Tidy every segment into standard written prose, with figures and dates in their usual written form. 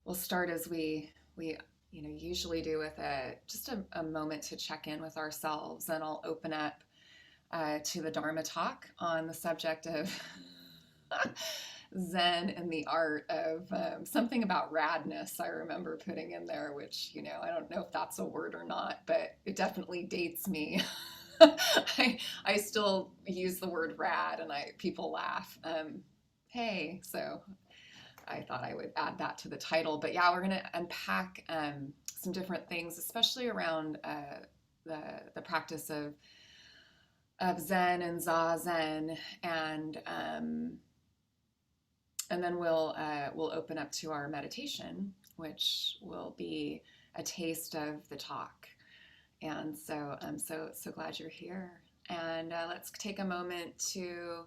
We'll start as we usually do with just a moment to check in with ourselves, and I'll open up to the Dharma talk on the subject of Zen and the art of something about radness. I remember putting in there, which I don't know if that's a word or not, but it definitely dates me. I still use the word rad, and I people laugh. Hey, so I thought I would add that to the title. But yeah, we're going to unpack some different things, especially around the practice of Zen and Zazen, and then we'll open up to our meditation, which will be a taste of the talk. And so I'm so glad you're here. And let's take a moment to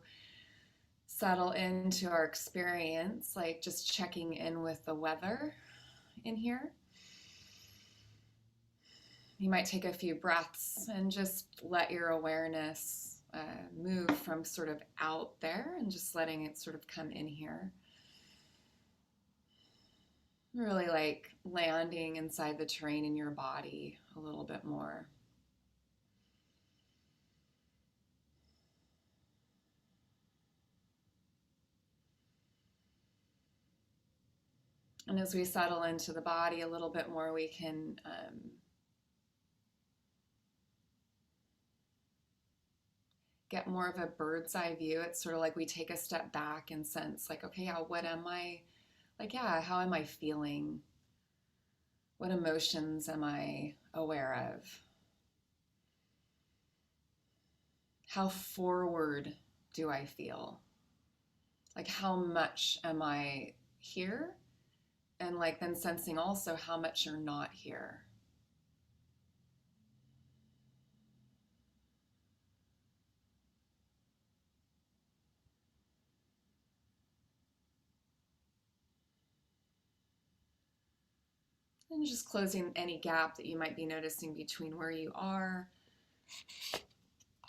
settle into our experience, like just checking in with the weather in here. You might take a few breaths and just let your awareness move from sort of out there and just letting it sort of come in here. Really like landing inside the terrain in your body a little bit more. And as we settle into the body a little bit more, we can get more of a bird's eye view. It's sort of like we take a step back and sense like, okay, yeah, what am I, like, yeah, how am I feeling? What emotions am I aware of? How forward do I feel? Like, how much am I here? And like then sensing also how much you're not here. And just closing any gap that you might be noticing between where you are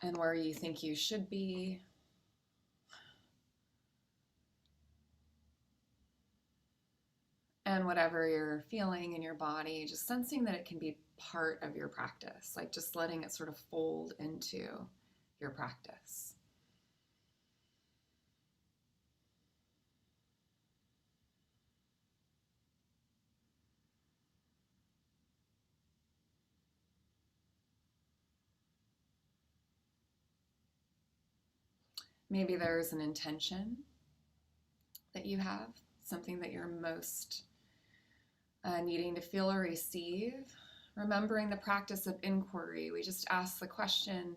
and where you think you should be. And whatever you're feeling in your body, just sensing that it can be part of your practice, like just letting it sort of fold into your practice. Maybe there's an intention that you have, something that you're most needing to feel or receive. Remembering the practice of inquiry, we just ask the question,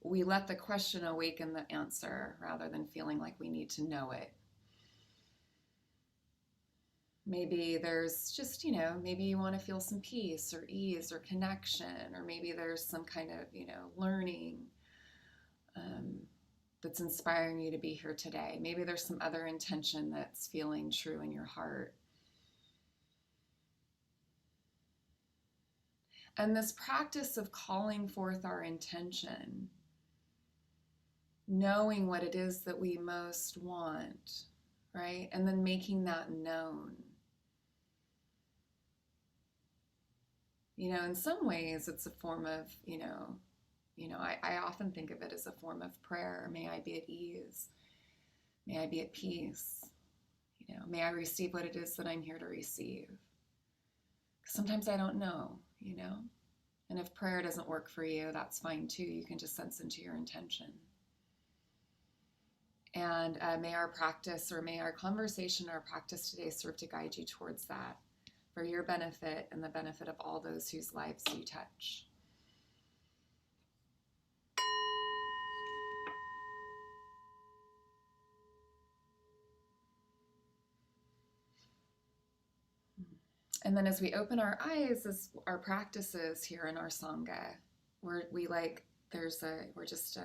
we let the question awaken the answer rather than feeling like we need to know it. Maybe there's just, maybe you want to feel some peace or ease or connection, or maybe there's some kind of, learning that's inspiring you to be here today. Maybe there's some other intention that's feeling true in your heart. And this practice of calling forth our intention, knowing what it is that we most want, right? And then making that known. In some ways it's a form of, I often think of it as a form of prayer. May I be at ease. May I be at peace. May I receive what it is that I'm here to receive. Sometimes I don't know. And if prayer doesn't work for you, that's fine too. You can just sense into your intention. And may our practice, or may our conversation, our practice today serve to guide you towards that, for your benefit and the benefit of all those whose lives you touch. And then as we open our eyes, as our practices here in our Sangha, we're just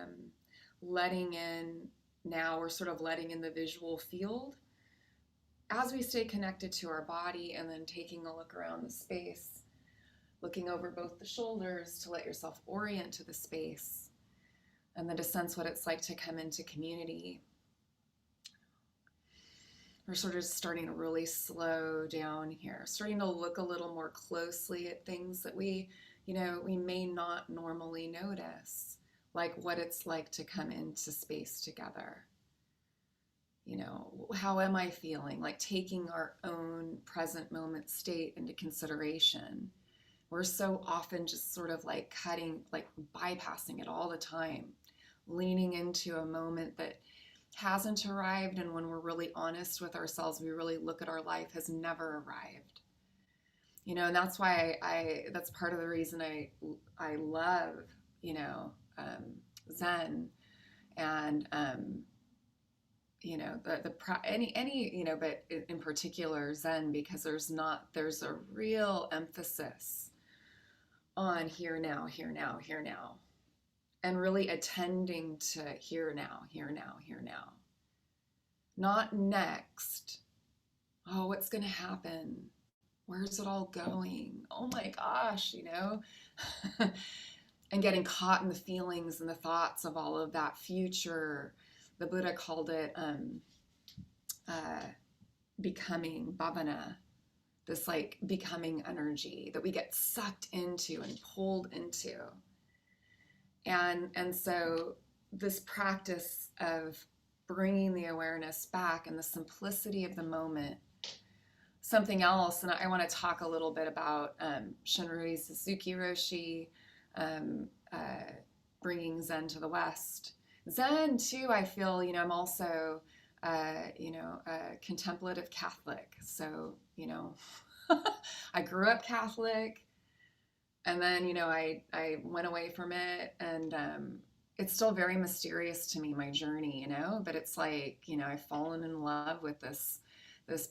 letting in now, we're sort of letting in the visual field as we stay connected to our body, and then taking a look around the space, looking over both the shoulders to let yourself orient to the space, and then to sense what it's like to come into community. we're sort of starting to really slow down here, starting to look a little more closely at things that we may not normally notice, like what it's like to come into space together. How am I feeling? Like taking our own present moment state into consideration. We're so often just sort of like bypassing it all the time, leaning into a moment that hasn't arrived. And when we're really honest with ourselves, we really look at our life has never arrived. And that's why that's part of the reason I love, Zen and, but in particular Zen, because there's a real emphasis on here now, here now, here now, and really attending to here now, here now, here now. Not next. Oh, what's going to happen? Where's it all going? Oh my gosh, and getting caught in the feelings and the thoughts of all of that future. The Buddha called it becoming bhavana, this like becoming energy that we get sucked into and pulled into. And so this practice of bringing the awareness back and the simplicity of the moment. Something else, and I want to talk a little bit about Shinryu Suzuki Roshi, bringing Zen to the West. Zen, too, I feel, I'm also, a contemplative Catholic. So, I grew up Catholic, and then, I went away from it, and it's still very mysterious to me, my journey, but it's like, I've fallen in love with this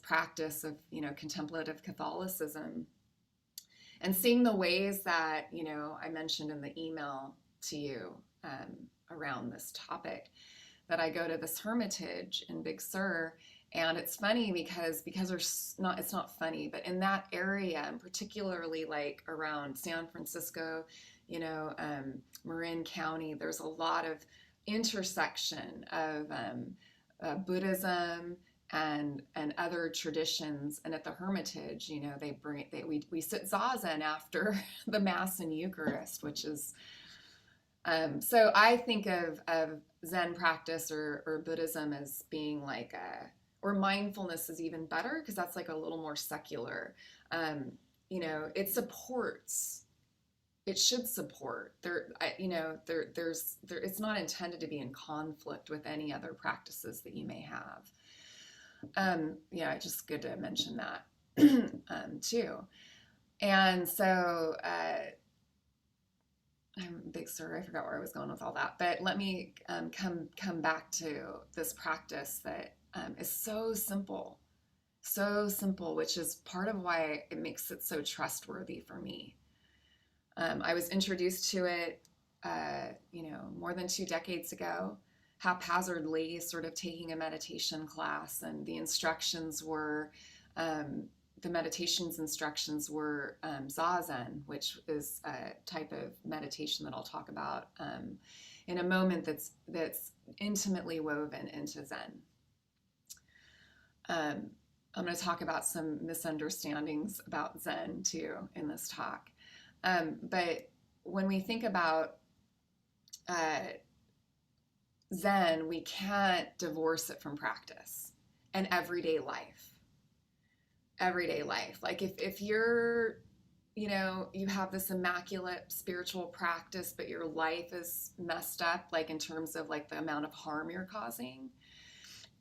practice of, contemplative Catholicism, and seeing the ways that, I mentioned in the email to you around this topic, that I go to this hermitage in Big Sur. And it's funny because it's not funny, but in that area, and particularly like around San Francisco, Marin County, there's a lot of intersection of Buddhism and other traditions. And at the hermitage, we sit zazen after the Mass and Eucharist, which is so I think of Zen practice or Buddhism as being like or mindfulness is even better, because that's like a little more secular. It should support it's not intended to be in conflict with any other practices that you may have. Just good to mention that too. And so I'm Big Sur. I forgot where I was going with all that, but let me come back to this practice that is so simple, which is part of why it makes it so trustworthy for me. I was introduced to it, more than 2 decades ago, haphazardly, sort of taking a meditation class, and the meditation's instructions were zazen, which is a type of meditation that I'll talk about in a moment that's intimately woven into Zen. I'm going to talk about some misunderstandings about Zen too in this talk. But when we think about Zen, we can't divorce it from practice and everyday life. Like if you're, you have this immaculate spiritual practice, but your life is messed up, like in terms of like the amount of harm you're causing,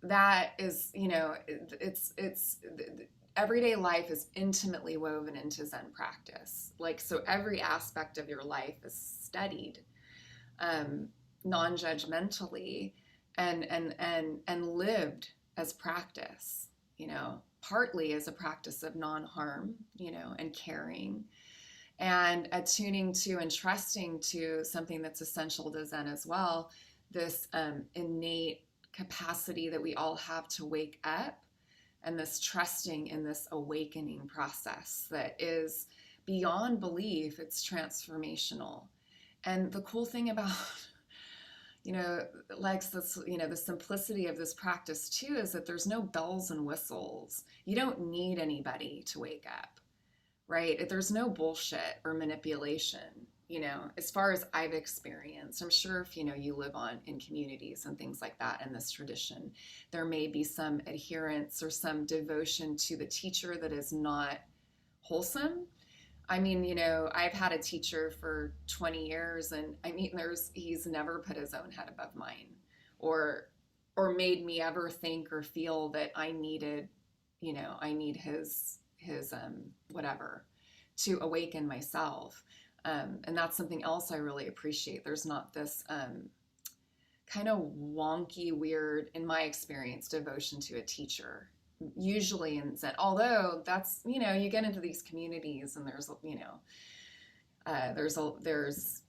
that is, it's everyday life is intimately woven into Zen practice. Like, so every aspect of your life is studied, non-judgmentally and lived as practice, partly as a practice of non-harm, and caring, and attuning to and trusting to something that's essential to Zen as well, this innate capacity that we all have to wake up, and this trusting in this awakening process that is beyond belief. It's transformational. And the cool thing about you know, like this, you know, the simplicity of this practice too is that there's no bells and whistles. You don't need anybody to wake up, right? There's no bullshit or manipulation, you know, as far as I've experienced. I'm sure if, you know, you live on in communities and things like that in this tradition, there may be some adherence or some devotion to the teacher that is not wholesome. I mean, you know, I've had a teacher for 20 years and I mean he's never put his own head above mine or made me ever think or feel that I needed, you know, I need his whatever to awaken myself. And that's something else I really appreciate. There's not this kind of wonky, weird, in my experience, devotion to a teacher usually in Zen. Although that's, you know, you get into these communities and there's, you know, there's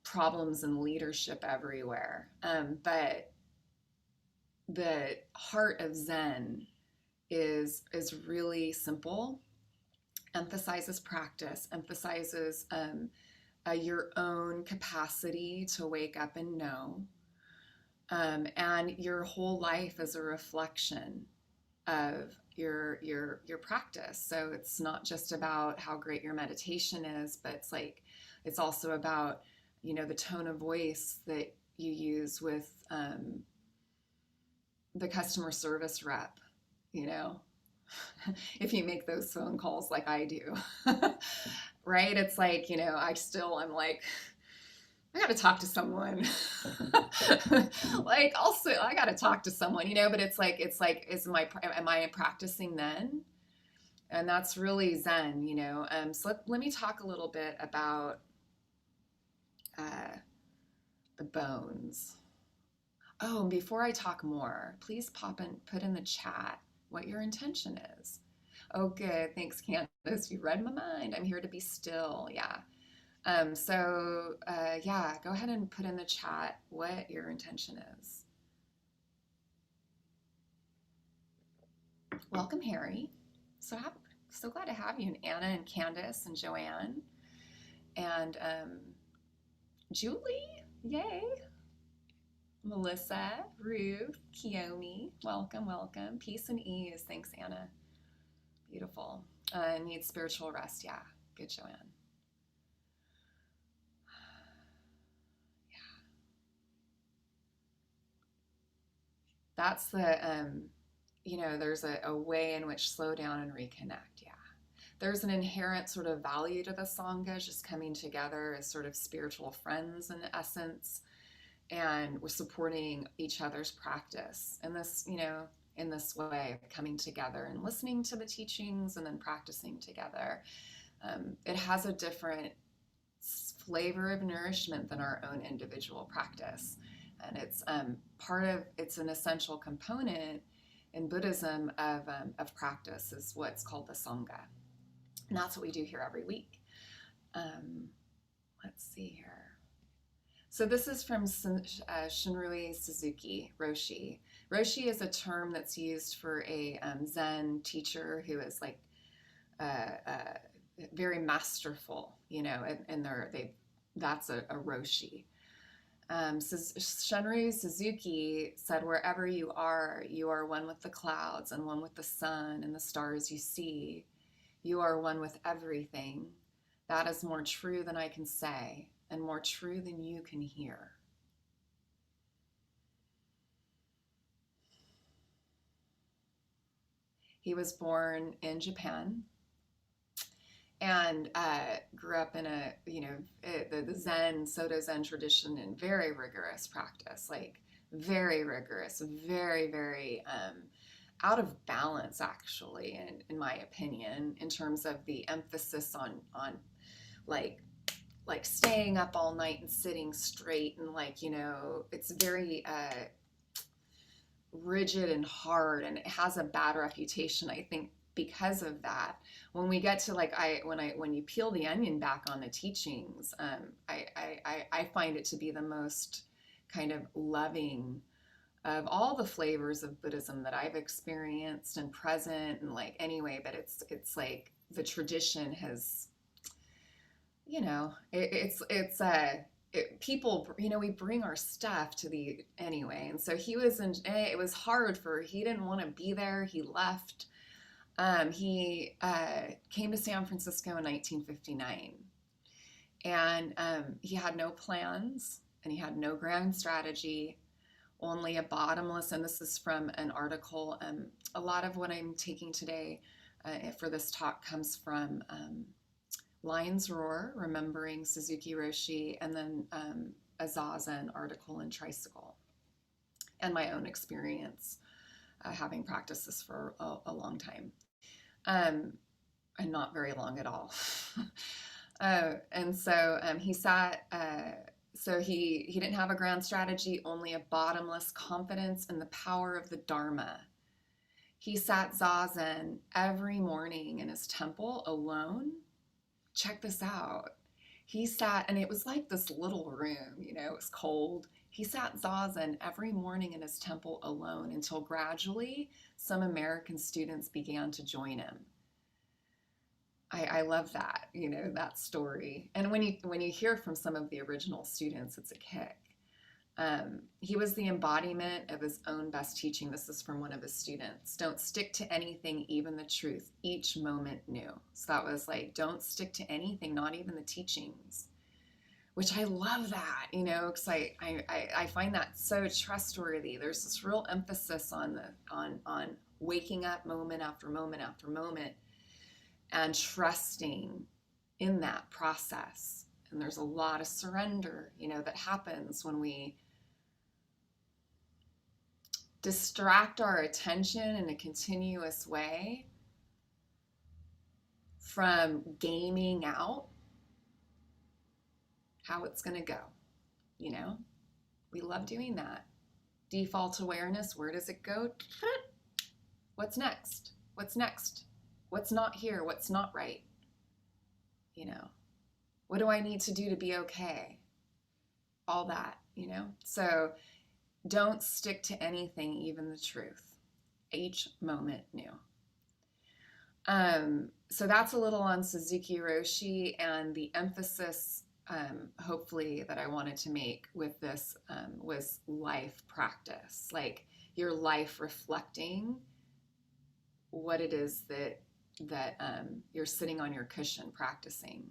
problems in leadership everywhere. But the heart of Zen is really simple, emphasizes practice, emphasizes your own capacity to wake up and know, and your whole life is a reflection of your practice. So it's not just about how great your meditation is, but it's like it's also about, you know, the tone of voice that you use with the customer service rep, you know, if you make those phone calls like I do, right? It's like, you know, I'm like, I got to talk to someone. Like also, I got to talk to someone, you know, but it's like, am I practicing then? And that's really Zen, you know? So let me talk a little bit about the bones. Oh, and before I talk more, please put in the chat what your intention is. Oh, good. Thanks, Candace. You read my mind. I'm here to be still. Yeah. Yeah, go ahead and put in the chat what your intention is. Welcome, Harry. So glad to have you, and Anna and Candace and Joanne and Julie. Yay. Melissa, Ruth, Kiyomi. Welcome, welcome. Peace and ease. Thanks, Anna. Beautiful. Needs spiritual rest. Yeah. Good, Joanne. That's the, you know, there's a way in which slow down and reconnect. Yeah. There's an inherent sort of value to the Sangha, just coming together as sort of spiritual friends in essence. And we're supporting each other's practice. And this, you know, in this way, coming together and listening to the teachings and then practicing together. It has a different flavor of nourishment than our own individual practice. And it's it's an essential component in Buddhism of practice is what's called the Sangha. And that's what we do here every week. Let's see here. So this is from Shinrui Suzuki, Roshi. Roshi is a term that's used for a Zen teacher who is like very masterful, you know, and that's a Roshi. Shinrui Suzuki said, wherever you are one with the clouds and one with the sun and the stars you see. You are one with everything. That is more true than I can say, and more true than you can hear. He was born in Japan and grew up in a, you know, the Zen, Soto Zen tradition and very rigorous practice, like very rigorous, very, very out of balance, actually, in my opinion, in terms of the emphasis on like staying up all night and sitting straight and like, you know, it's very rigid and hard, and it has a bad reputation, I think, because of that. When we get to like when you peel the onion back on the teachings, I find it to be the most kind of loving of all the flavors of Buddhism that I've experienced and present, and like anyway, but it's like the tradition has, you know, it's people, we bring our stuff to the anyway. And so he was in, it was hard he didn't want to be there. He left. He came to San Francisco in 1959, and he had no plans and he had no grand strategy, only a bottomless, and this is from an article. A lot of what I'm taking today for this talk comes from Lion's Roar, Remembering Suzuki Roshi, and then a Zazen article in Tricycle, and my own experience having practiced this for a long time, and not very long at all. And so he sat, so he didn't have a grand strategy, only a bottomless confidence in the power of the Dharma. He sat Zazen every morning in his temple alone. Check this out. He sat, and it was like this little room, it was cold. He sat Zazen every morning in his temple alone until gradually some American students began to join him. I love that, that story. And when you hear from some of the original students, it's a kick. He was the embodiment of his own best teaching. This is from one of his students. Don't stick to anything, even the truth, each moment new. So that was like, don't stick to anything, not even the teachings, which I love that, because I find that so trustworthy. There's this real emphasis on waking up moment after moment after moment and trusting in that process. And there's a lot of surrender, that happens when we distract our attention in a continuous way from gaming out how it's going to go. We love doing that. Default awareness, where does it go? What's next? What's next? What's not here? What's not right? What do I need to do to be okay? All that, So don't stick to anything, even the truth. Each moment new. So that's a little on Suzuki Roshi, and the emphasis, hopefully, that I wanted to make with this was life practice, like your life reflecting what it is that you're sitting on your cushion practicing.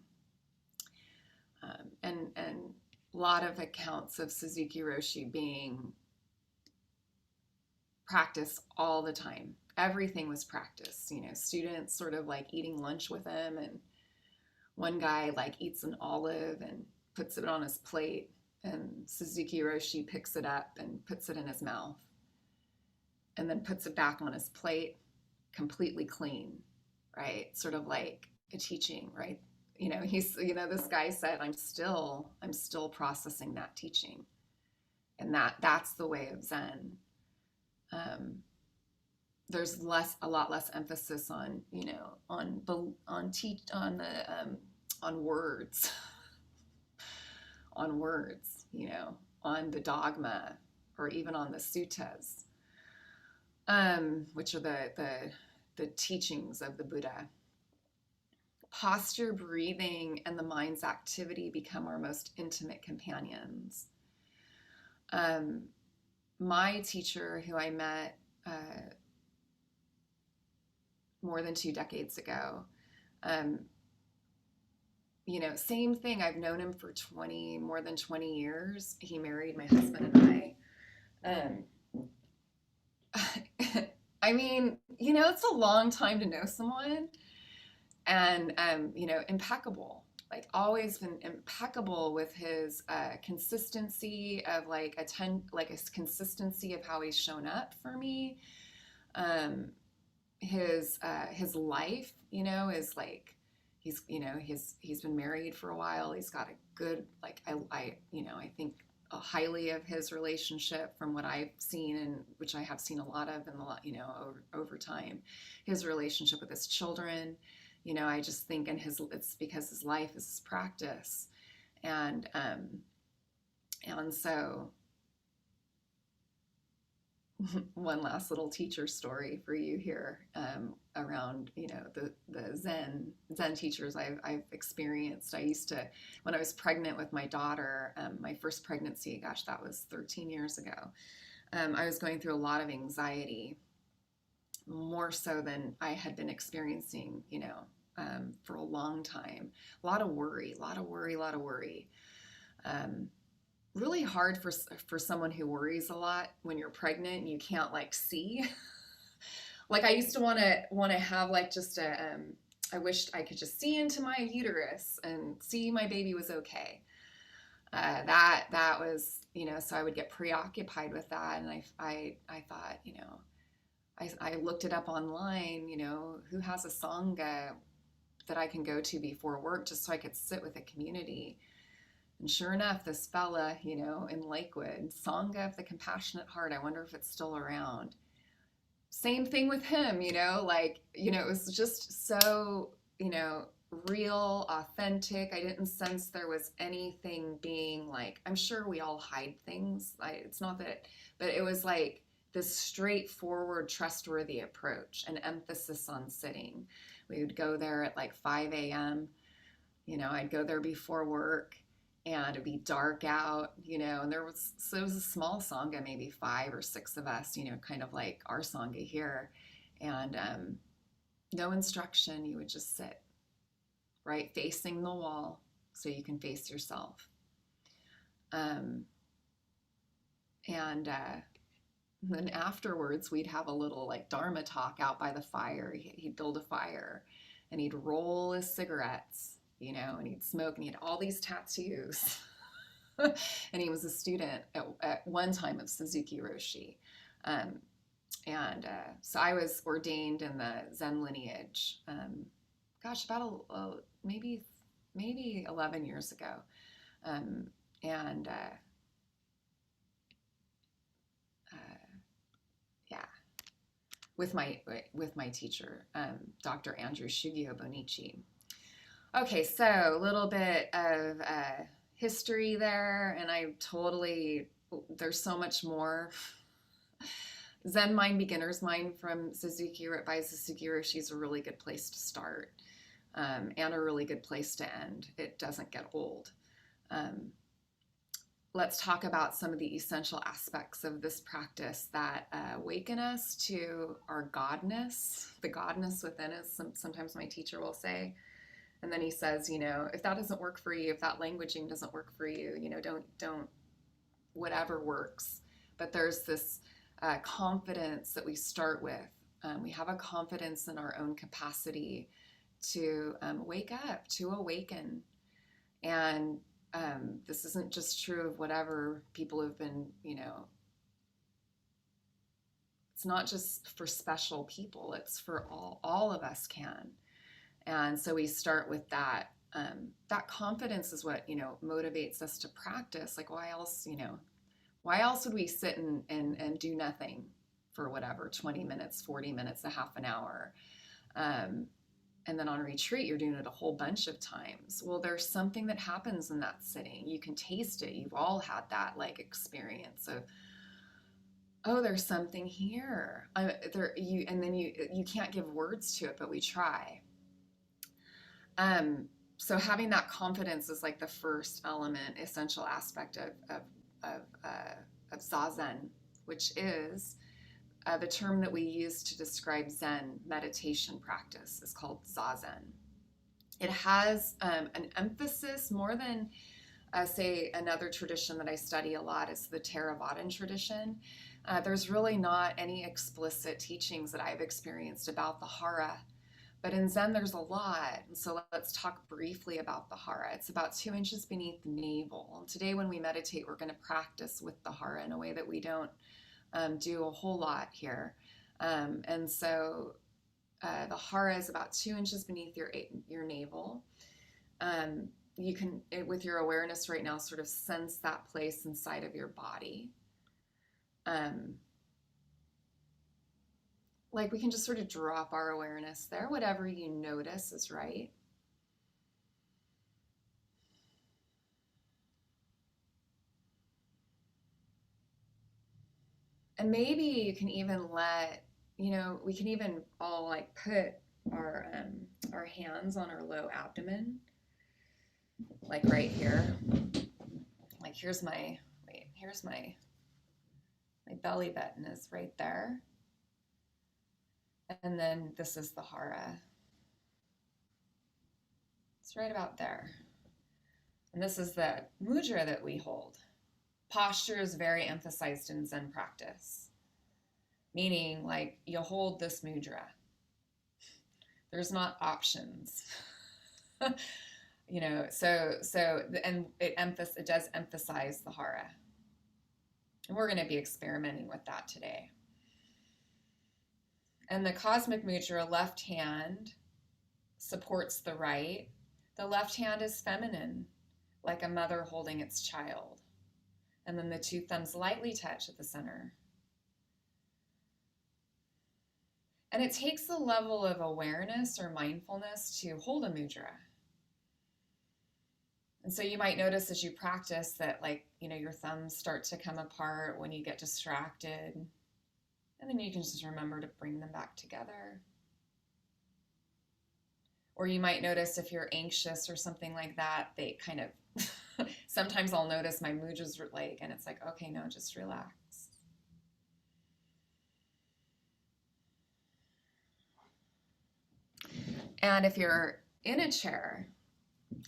And a lot of accounts of Suzuki Roshi being practiced all the time. Everything was practiced. Students sort of like eating lunch with him, and one guy like eats an olive and puts it on his plate, and Suzuki Roshi picks it up and puts it in his mouth, and then puts it back on his plate, completely clean, right? Sort of like a teaching, right? This guy said, I'm still processing that teaching, and that's the way of Zen. There's a lot less emphasis on words, on words, on the dogma, or even on the suttas, which are the teachings of the Buddha. Posture, breathing, and the mind's activity become our most intimate companions. My teacher, who I met more than 2 decades ago, same thing. I've known him for more than 20 years. He married my husband and I. I mean, it's a long time to know someone. And, impeccable, like always been impeccable with his consistency of like a consistency of how he's shown up for me. His life, is like, he's been married for a while. He's got a good, like, I think highly of his relationship from what I've seen, and which I have seen a lot of over time, his relationship with his children. I just think it's because his life is his practice. And so one last little teacher story for you here, around, the Zen teachers I've experienced. I used to, when I was pregnant with my daughter, my first pregnancy, gosh, that was 13 years ago. I was going through a lot of anxiety, more so than I had been experiencing, for a long time. A lot of worry, a lot of worry, a lot of worry. Um, Really hard for someone who worries a lot when you're pregnant and you can't like see. Like I used to want to have like just a I wished I could just see into my uterus and see my baby was okay. That was, so I would get preoccupied with that, and I thought, I looked it up online, who has a sangha that I can go to before work just so I could sit with a community. And sure enough, this fella, in Lakewood, Sangha of the Compassionate Heart, I wonder if it's still around. Same thing with him, it was just so, real, authentic. I didn't sense there was anything being like, I'm sure we all hide things. It's not that, but it was like this straightforward, trustworthy approach, an emphasis on sitting. We would go there at like 5 a.m. I'd go there before work, and it'd be dark out, and so it was a small sangha, maybe 5 or 6 of us, kind of like our sangha here, and no instruction. You would just sit, right, facing the wall so you can face yourself. And then afterwards, we'd have a little like Dharma talk out by the fire. He'd build a fire, and he'd roll his cigarettes, and he'd smoke, and he had all these tattoos. And he was a student at one time of Suzuki Roshi. So I was ordained in the Zen lineage, about maybe 11 years ago. And yeah, with my teacher, Dr. Andrew Shugio Bonichi. Okay, so a little bit of history there, and there's so much more. Zen Mind, Beginner's Mind by Suzuki Roshi is a really good place to start, and a really good place to end. It doesn't get old. Let's talk about some of the essential aspects of this practice that awaken us to our godness, the godness within us. Sometimes my teacher will say, and then he says, if that doesn't work for you, if that languaging doesn't work for you, don't, whatever works. But there's this confidence that we start with. We have a confidence in our own capacity to wake up, to awaken. And this isn't just true of whatever people have been, it's not just for special people, it's for all of us can. And so we start with that. That confidence is what, motivates us to practice. Like, why else would we sit and do nothing for whatever, 20 minutes, 40 minutes, a half an hour? And then on retreat, you're doing it a whole bunch of times. Well, there's something that happens in that sitting. You can taste it. You've all had that like experience of, oh, there's something here. And then you can't give words to it, but we try. So having that confidence is like the first element, essential aspect of Zazen, which is the term that we use to describe Zen meditation practice is called Zazen. It has an emphasis more than, say, another tradition that I study a lot is the Theravadan tradition. There's really not any explicit teachings that I've experienced about the hara. But in Zen, there's a lot. So let's talk briefly about the hara. It's about 2 inches beneath the navel. And today when we meditate, we're going to practice with the hara in a way that we don't do a whole lot here. And so the hara is about 2 inches beneath your navel. You can, with your awareness right now, sort of sense that place inside of your body. Like we can just sort of drop our awareness there. Whatever you notice is right. And maybe you can even we can even all like put our hands on our low abdomen, like right here. Like here's my belly button is right there. And then this is the hara. It's right about there. And this is the mudra that we hold. Posture is very emphasized in Zen practice, meaning like you hold this mudra. There's not options. And it does emphasize the hara. And we're going to be experimenting with that today. And the cosmic mudra, left hand supports the right. The left hand is feminine, like a mother holding its child. And then the two thumbs lightly touch at the center. And it takes a level of awareness or mindfulness to hold a mudra. And so you might notice as you practice that your thumbs start to come apart when you get distracted. And then you can just remember to bring them back together. Or you might notice if you're anxious or something like that, they kind of, sometimes I'll notice my mudras and it's like, okay, no, just relax. And if you're in a chair,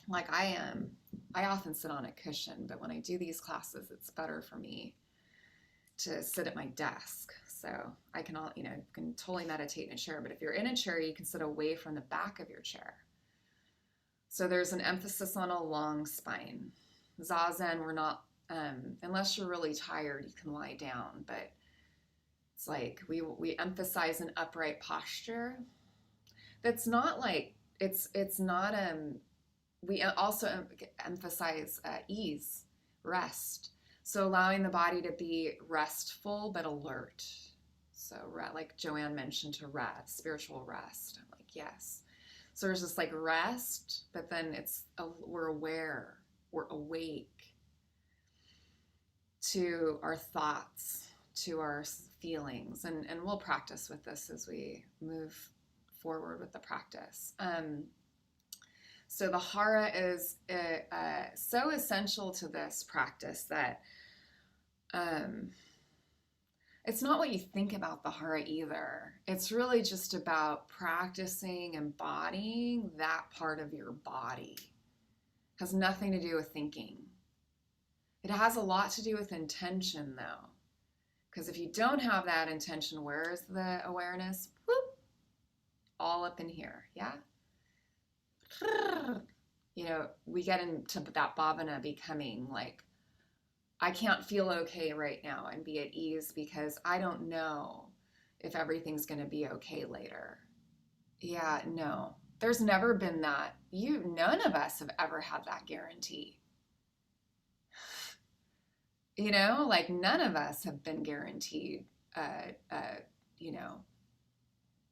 like I am, I often sit on a cushion, but when I do these classes, it's better for me to sit at my desk. So I can can totally meditate in a chair, but if you're in a chair, you can sit away from the back of your chair. So there's an emphasis on a long spine. Zazen, we're not, unless you're really tired, you can lie down, but it's like we emphasize an upright posture. That's not like, it's not, we also emphasize ease, rest. So allowing the body to be restful but alert. So like Joanne mentioned, to rest, spiritual rest. I'm like, yes. So there's this like rest, but then we're aware, we're awake to our thoughts, to our feelings. And we'll practice with this as we move forward with the practice. So the hara is so essential to this practice that it's not what you think about the hara either. It's really just about practicing embodying that part of your body. It has nothing to do with thinking. It has a lot to do with intention though. Because if you don't have that intention, where is the awareness? Whoop, all up in here, yeah? We get into that bhavana becoming like, I can't feel okay right now and be at ease because I don't know if everything's going to be okay later. Yeah, no, there's never been that. None of us have ever had that guarantee. None of us have been guaranteed,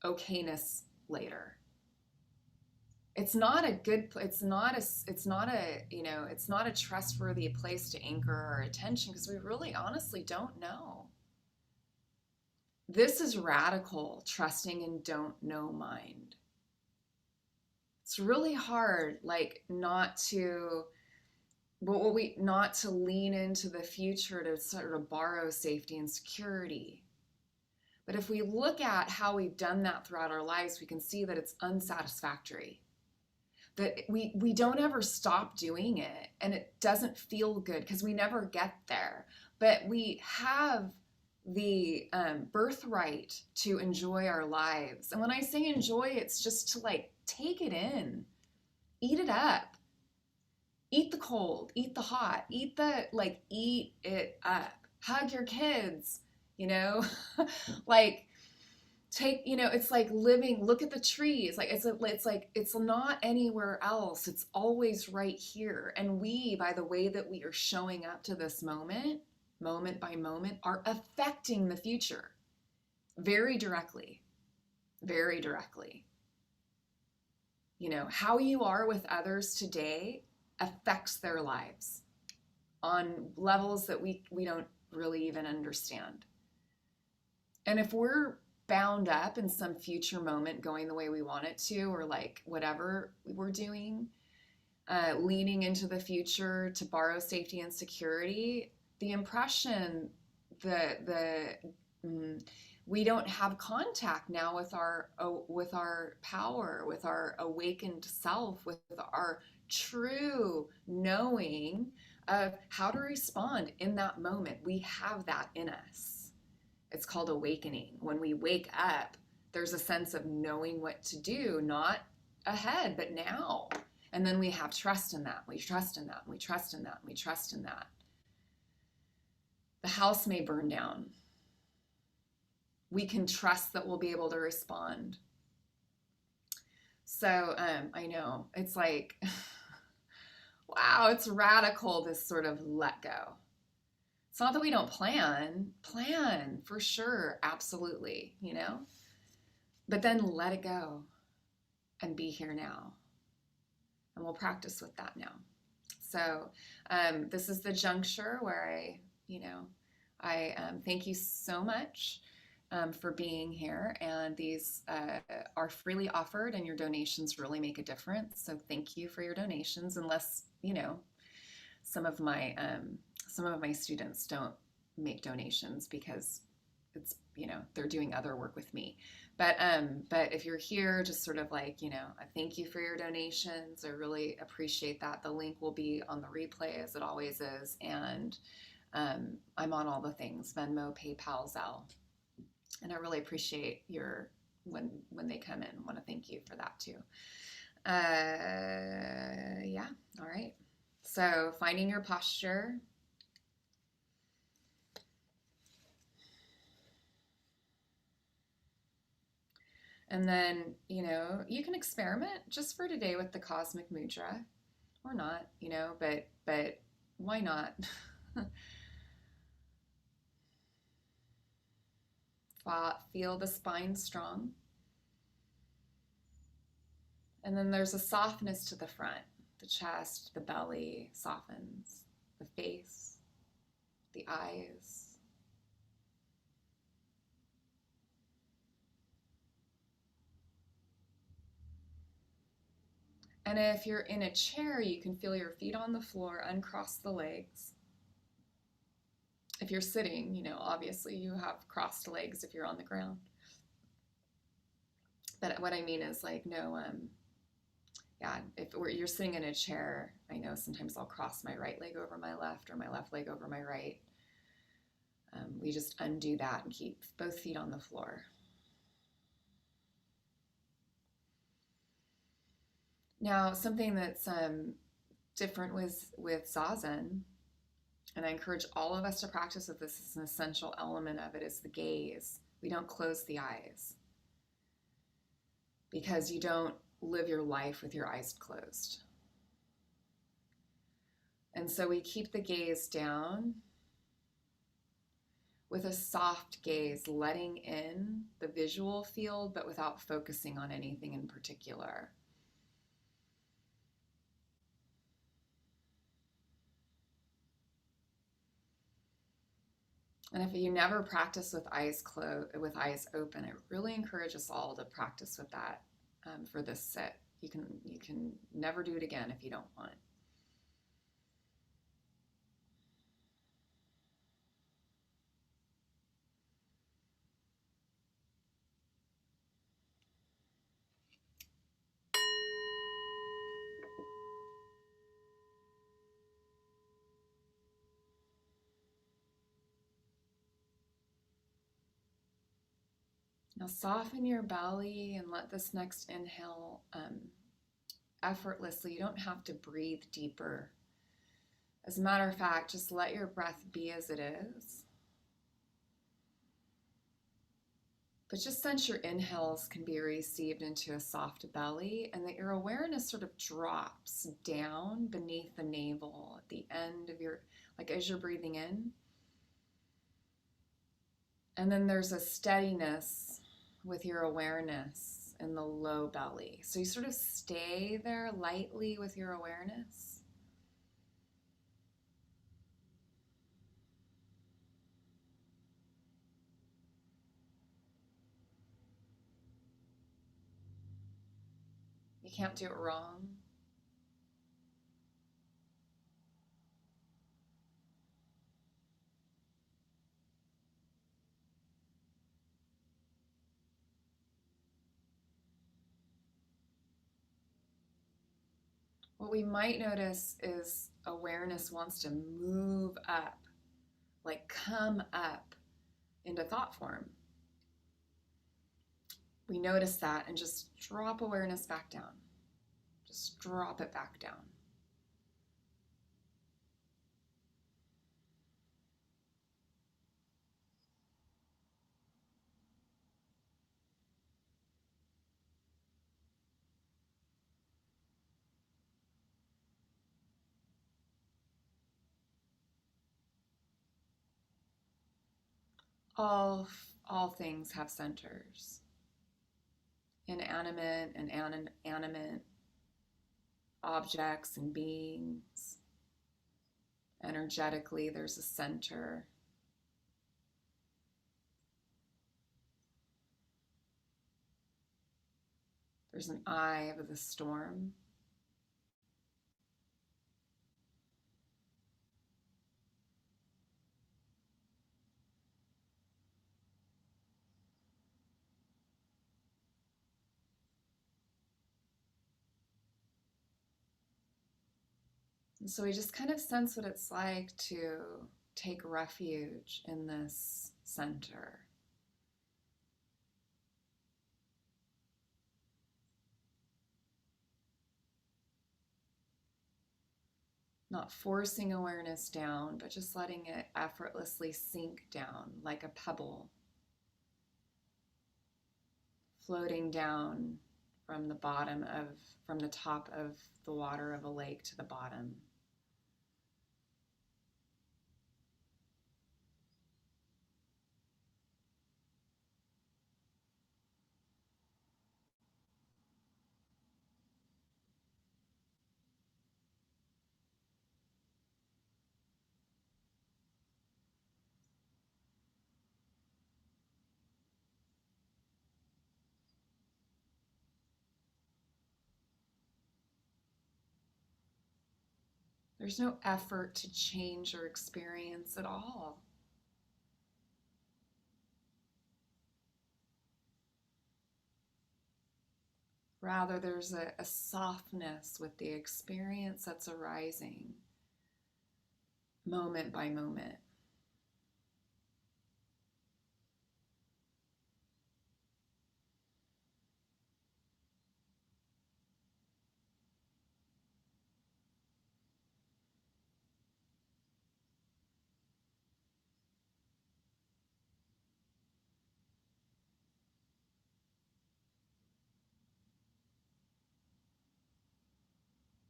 okayness later. It's not a trustworthy place to anchor our attention because we really honestly don't know. This is radical trusting and don't know mind. It's really hard, not to lean into the future to sort of borrow safety and security. But if we look at how we've done that throughout our lives, we can see that it's unsatisfactory. That we don't ever stop doing it, and it doesn't feel good because we never get there. But we have the birthright to enjoy our lives. And when I say enjoy, it's just to take it in, eat it up, eat the cold, eat the hot, eat it up, hug your kids, it's like living, look at the trees. It's not anywhere else. It's always right here. And we, by the way that we are showing up to this moment by moment, are affecting the future very directly, very directly. How you are with others today affects their lives on levels that we don't really even understand. And if we're bound up in some future moment going the way we want it to, or like whatever we're doing, leaning into the future to borrow safety and security, the impression that we don't have contact now with our power, with our awakened self, with our true knowing of how to respond in that moment. We have that in us. It's called awakening. When we wake up, there's a sense of knowing what to do, not ahead, but now. And then we have trust in that. We trust in that. We trust in that. We trust in that. The house may burn down. We can trust that we'll be able to respond. So I know it's like, wow, it's radical, this sort of let go. It's not that we don't plan for sure, absolutely, you know, but then let it go and be here now. And we'll practice with that now. So this is the juncture where I thank you so much for being here. And these are freely offered, and your donations really make a difference. So thank you for your donations, unless, some of my students don't make donations because it's, they're doing other work with me. But if you're here, just sort of like, I thank you for your donations. I really appreciate that. The link will be on the replay, as it always is. And I'm on all the things: Venmo, PayPal, Zelle. And I really appreciate when they come in. I want to thank you for that too. Yeah. All right. So finding your posture. And then, you can experiment just for today with the cosmic mudra or not, but why not? Feel the spine strong. And then there's a softness to the front. The chest, the belly softens. The face, the eyes. And if you're in a chair, you can feel your feet on the floor, uncross the legs. If you're sitting, obviously you have crossed legs if you're on the ground. But what I mean is like, if you're sitting in a chair, I know sometimes I'll cross my right leg over my left or my left leg over my right. We just undo that and keep both feet on the floor. Now, something that's different with Zazen, and I encourage all of us to practice with this, is an essential element of it, is the gaze. We don't close the eyes, because you don't live your life with your eyes closed. And so we keep the gaze down with a soft gaze, letting in the visual field, but without focusing on anything in particular. And if you never practice with eyes closed, with eyes open, I really encourage us all to practice with that for this sit. You can never do it again if you don't want. Now soften your belly and let this next inhale effortlessly. You don't have to breathe deeper. As a matter of fact, just let your breath be as it is. But just sense your inhales can be received into a soft belly, and that your awareness sort of drops down beneath the navel at the end of like as you're breathing in. And then there's a steadiness with your awareness in the low belly. So you sort of stay there lightly with your awareness. can't do it wrong. What we might notice is awareness wants to move up, like come up into thought form. We notice that and just drop awareness back down. Just drop it back down. All things have centers. Inanimate and animate objects and beings. Energetically, there's a center. There's an eye of the storm. And so we just kind of sense what it's like to take refuge in this center. Not forcing awareness down, but just letting it effortlessly sink down like a pebble, floating down from the top of the water of a lake to the bottom. There's no effort to change your experience at all. Rather, there's a softness with the experience that's arising moment by moment.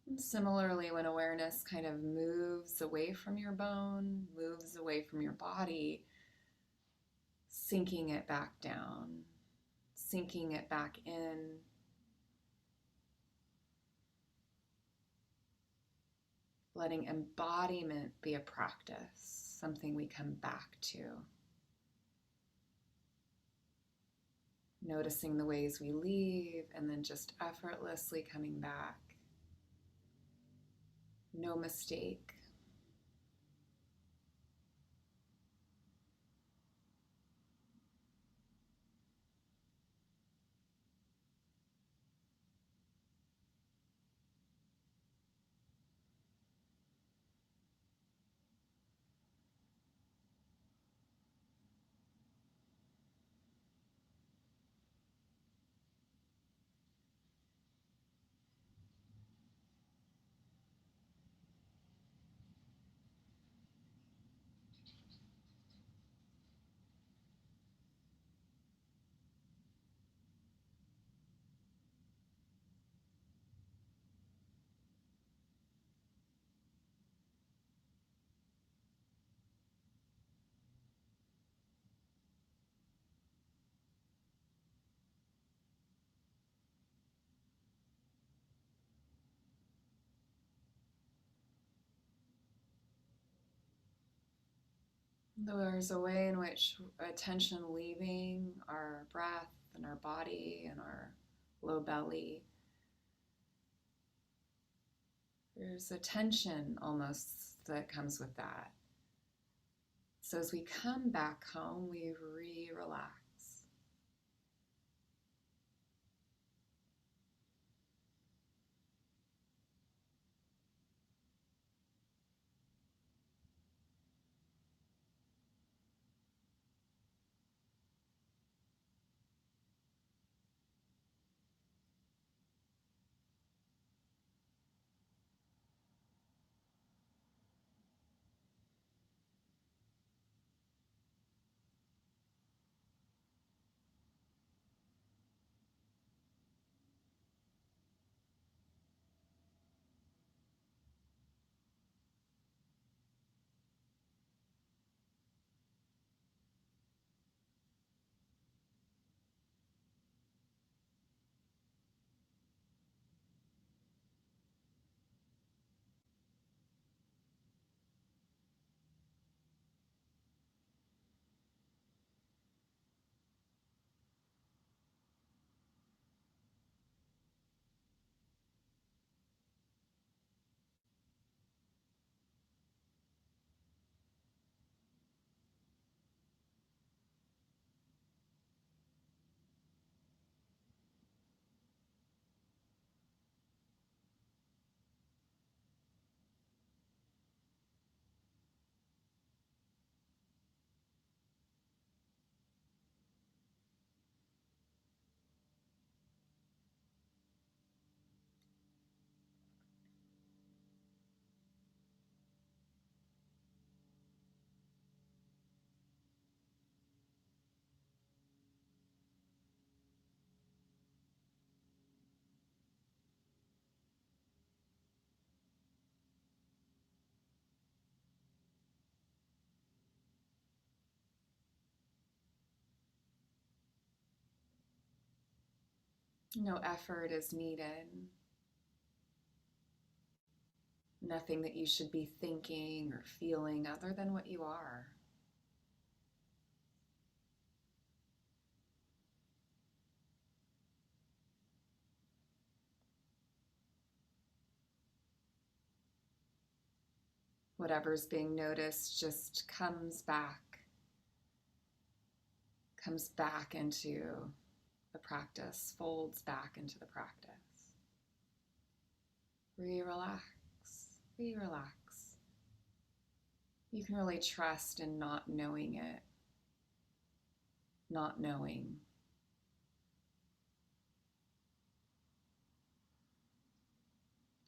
And similarly, when awareness kind of moves away from your bone, moves away from your body, sinking it back down, sinking it back in. Letting embodiment be a practice, something we come back to. Noticing the ways we leave and then just effortlessly coming back. No mistake. There's a way in which attention leaving our breath and our body and our low belly There's a tension almost that comes with that. So as we come back home, we relax. No effort is needed. Nothing that you should be thinking or feeling other than what you are. Whatever's being noticed just comes back into the practice, folds back into the practice. Relax, relax. You can really trust in not knowing it, not knowing.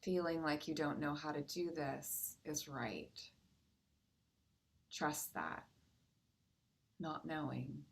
Feeling like you don't know how to do this is right. Trust that, not knowing.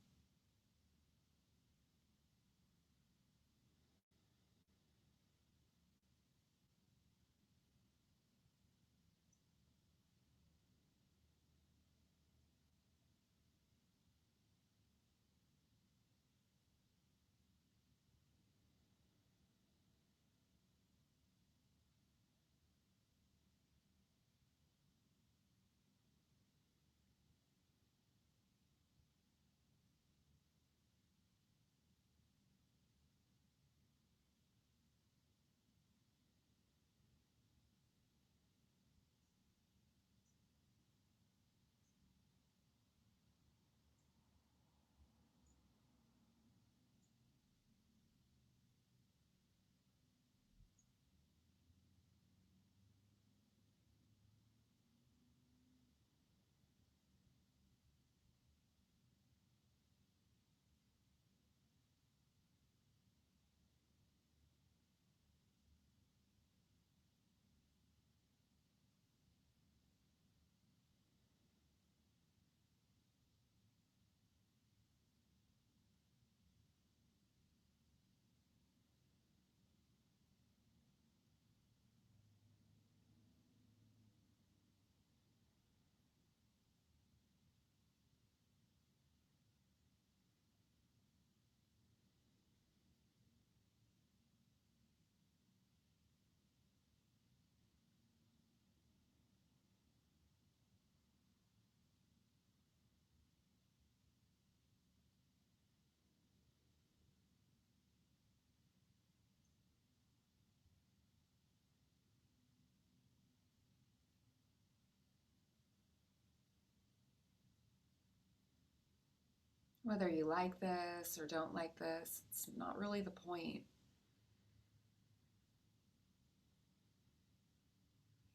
Whether you like this or don't like this, it's not really the point.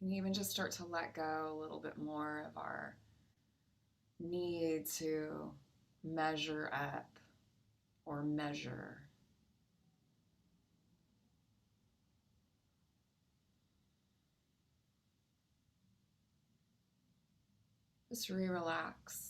And even just start to let go a little bit more of our need to measure up or measure. Just relax.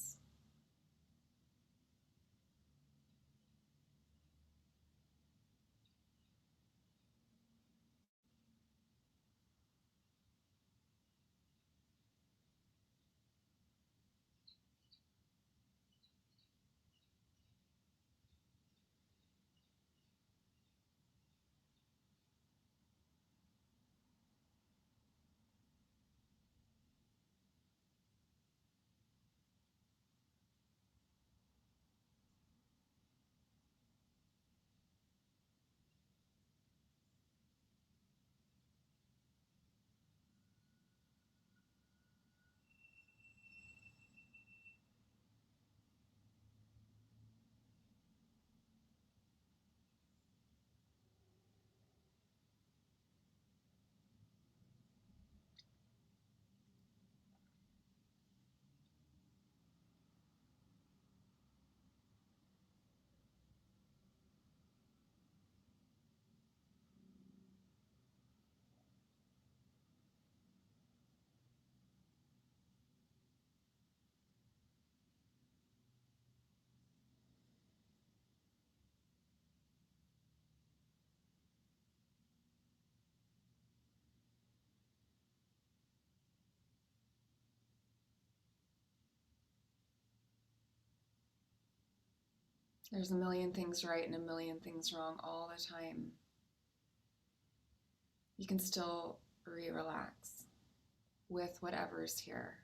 There's a million things right and a million things wrong all the time. You can still relax with whatever's here,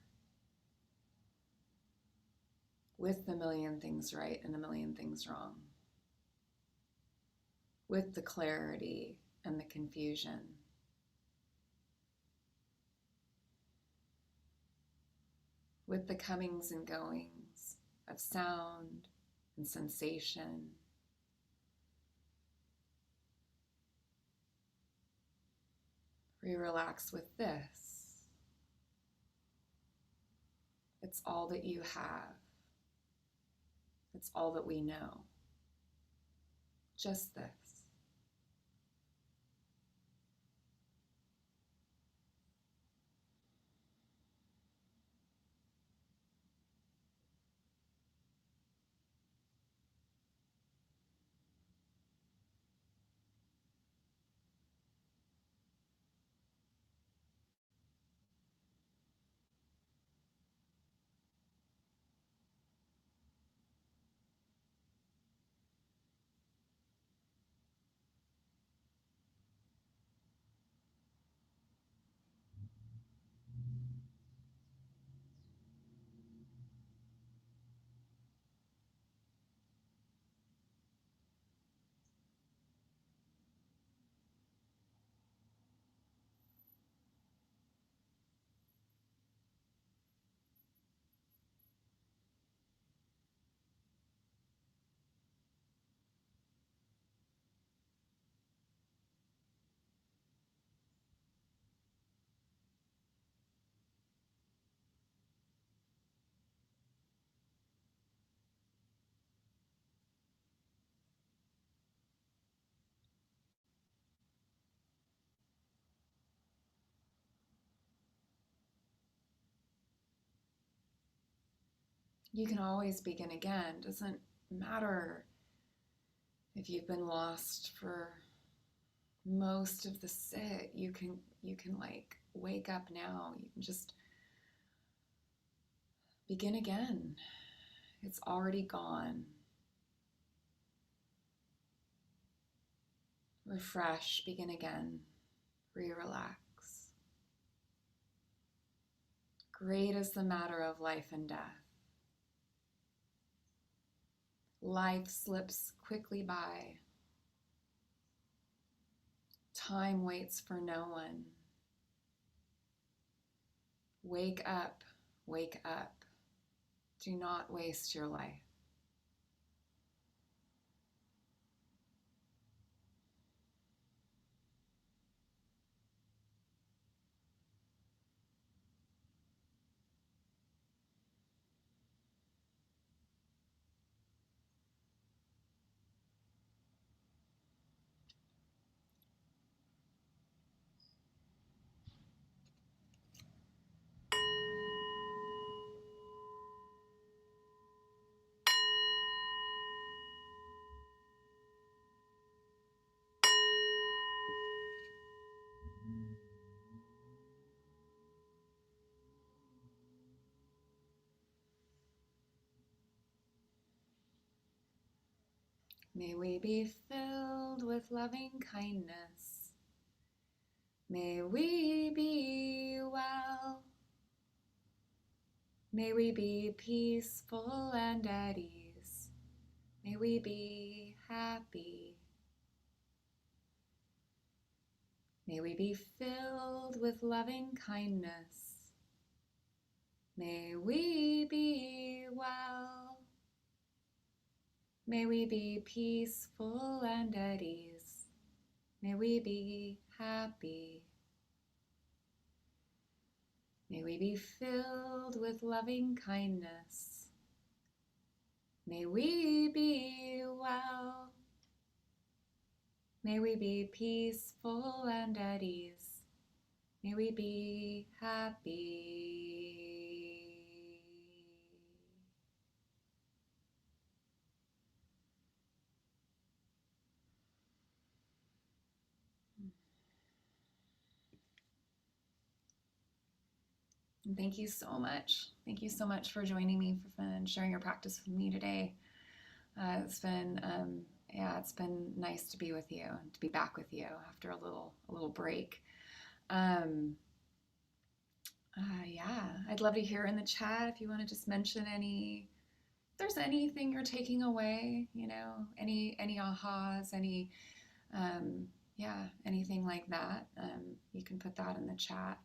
with the million things right and a million things wrong, with the clarity and the confusion, with the comings and goings of sound and sensation. Relax with this. It's all that you have. It's all that we know. Just this. You can always begin again. Doesn't matter if you've been lost for most of the sit. You can like wake up now. You can just begin again. It's already gone. Refresh, begin again. Relax. Great is the matter of life and death. Life slips quickly by. Time waits for no one. Wake up, wake up. Do not waste your life. May we be filled with loving kindness. May we be well. May we be peaceful and at ease. May we be happy. May we be filled with loving kindness. May we be well. May we be peaceful and at ease. May we be happy. May we be filled with loving kindness. May we be well. May we be peaceful and at ease. May we be happy. And thank you so much. Thank you so much for joining me and sharing your practice with me today. It's been it's been nice to be with you and to be back with you after a little break. Yeah, I'd love to hear in the chat if you want to just mention if there's anything you're taking away, any ahas, anything like that. You can put that in the chat.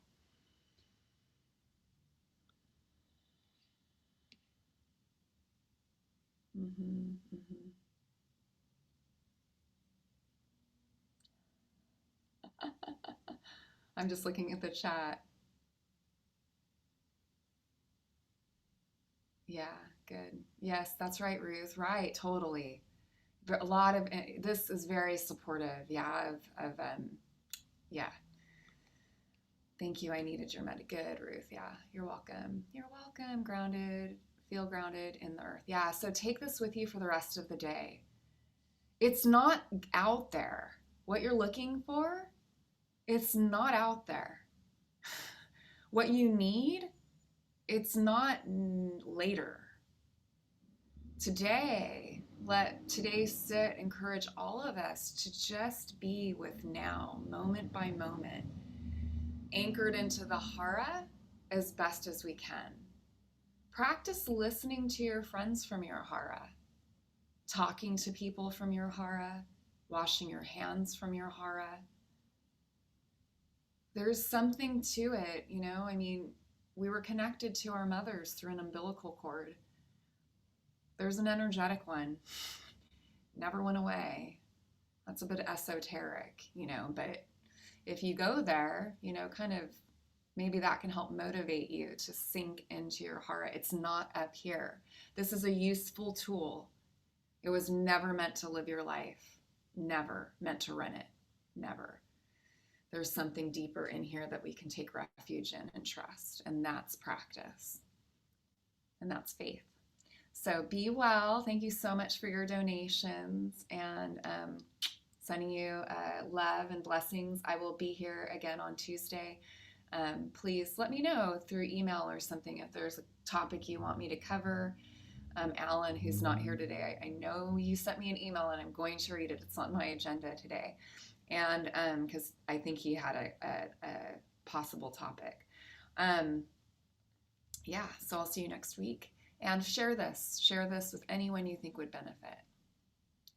Mm-hmm, mm-hmm. I'm just looking at the chat. Yeah, good. Yes, that's right, Ruth. Right, totally. But a lot of this is very supportive. Yeah, yeah. Thank you. I needed your good, Ruth. Yeah, you're welcome. You're welcome. Grounded. Feel grounded in the earth. Yeah. So take this with you for the rest of the day. It's not out there. What you're looking for, it's not out there. What you need, it's not later. Today, let today sit, encourage all of us to just be with now, moment by moment, anchored into the hara as best as we can. Practice listening to your friends from your hara, talking to people from your hara, washing your hands from your hara. There's something to it, we were connected to our mothers through an umbilical cord. There's an energetic one. Never went away. That's a bit esoteric, but if you go there, kind of maybe that can help motivate you to sink into your hara. It's not up here. This is a useful tool. It was never meant to live your life. Never meant to run it. Never. There's something deeper in here that we can take refuge in and trust, and that's practice. And that's faith. So be well. Thank you so much for your donations, and sending you love and blessings. I will be here again on Tuesday. Please let me know through email or something if there's a topic you want me to cover. Alan, who's not here today, I know you sent me an email and I'm going to read it. It's on my agenda today. And because I think he had a possible topic. So I'll see you next week. And share this with anyone you think would benefit.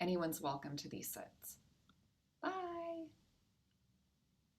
Anyone's welcome to these sits.